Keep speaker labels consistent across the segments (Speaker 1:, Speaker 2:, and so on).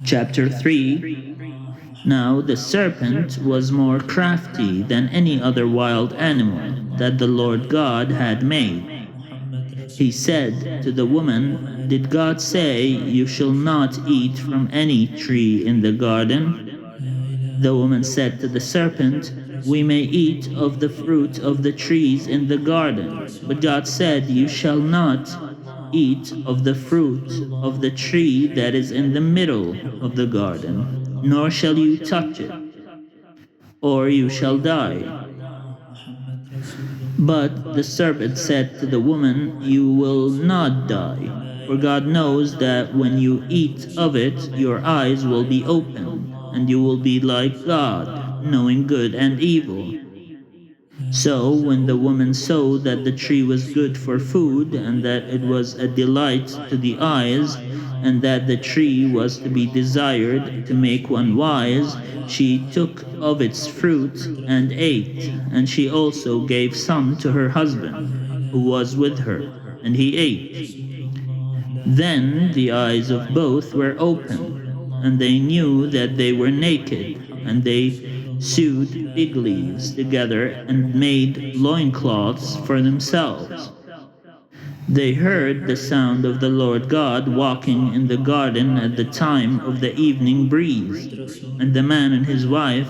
Speaker 1: Chapter 3. Now the serpent was more crafty than any other wild animal that the Lord God had made. He said to the woman, "Did God say, 'You shall not eat from any tree in the garden'?" The woman said to the serpent, "We may eat of the fruit of the trees in the garden, but God said, 'You shall not eat of the fruit of the tree that is in the middle of the garden, nor shall you touch it, or you shall die.'" But the serpent said to the woman, "You will not die, for God knows that when you eat of it, your eyes will be opened, and you will be like God, knowing good and evil." So when the woman saw that the tree was good for food, and that it was a delight to the eyes, and that the tree was to be desired to make one wise, she took of its fruit and ate, and she also gave some to her husband, who was with her, and he ate. Then the eyes of both were opened, and they knew that they were naked, and they sewed fig leaves together and made loincloths for themselves. They heard the sound of the Lord God walking in the garden at the time of the evening breeze, and the man and his wife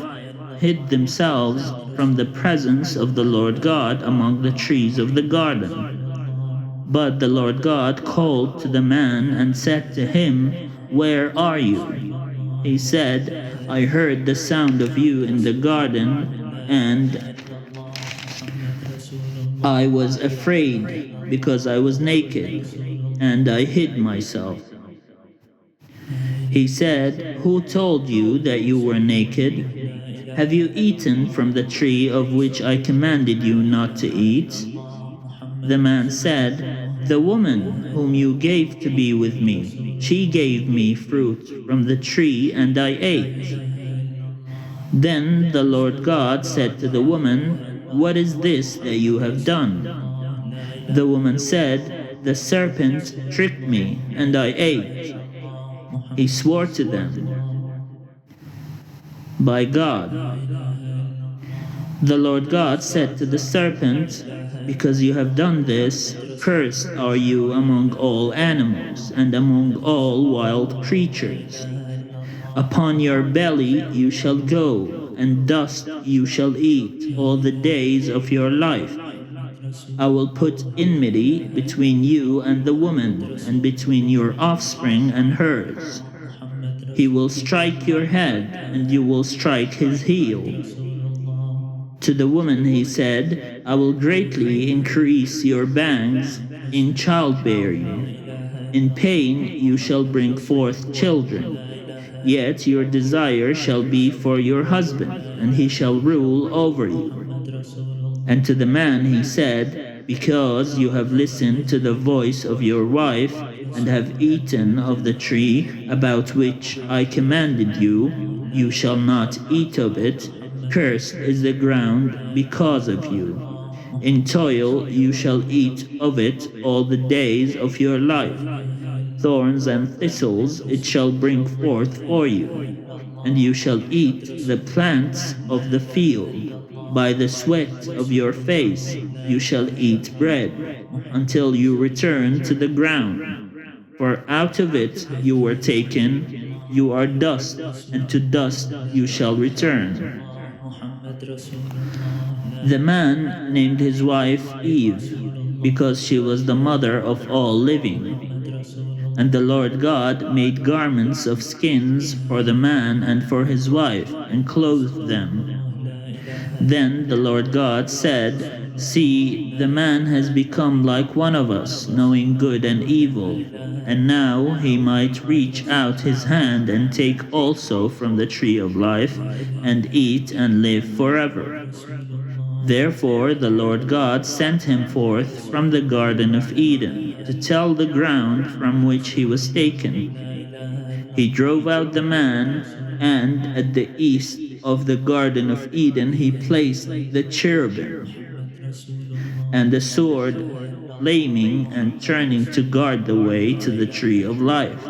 Speaker 1: hid themselves from the presence of the Lord God among the trees of the garden. But the Lord God called to the man and said to him, "Where are you?" He said, "I heard the sound of you in the garden, and I was afraid because I was naked, and I hid myself." He said, "Who told you that you were naked? Have you eaten from the tree of which I commanded you not to eat?" The man said, "The woman whom you gave to be with me, she gave me fruit from the tree, and I ate." Then the Lord God said to the woman, "What is this that you have done?" The woman said, "The serpent tricked me, and I ate." He swore to them by God. The Lord God said to the serpent, "Because you have done this, cursed are you among all animals and among all wild creatures. Upon your belly you shall go, and dust you shall eat all the days of your life. I will put enmity between you and the woman, and between your offspring and hers. He will strike your head, and you will strike his heel." To the woman he said, "I will greatly increase your pangs in childbearing. In pain you shall bring forth children. Yet your desire shall be for your husband, and he shall rule over you." And to the man he said, "Because you have listened to the voice of your wife, and have eaten of the tree about which I commanded you, you shall not eat of it. Cursed is the ground because of you. In toil you shall eat of it all the days of your life. Thorns and thistles it shall bring forth for you, and you shall eat the plants of the field. By the sweat of your face you shall eat bread, until you return to the ground. For out of it you were taken, you are dust, and to dust you shall return." The man named his wife Eve, because she was the mother of all living. And the Lord God made garments of skins for the man and for his wife, and clothed them. Then the Lord God said, "See, the man has become like one of us, knowing good and evil. And now he might reach out his hand and take also from the tree of life, and eat and live forever." Therefore the Lord God sent him forth from the Garden of Eden to till the ground from which he was taken. He drove out the man, and at the east of the Garden of Eden he placed the cherubim and the sword, flaming and turning to guard the way to the tree of life.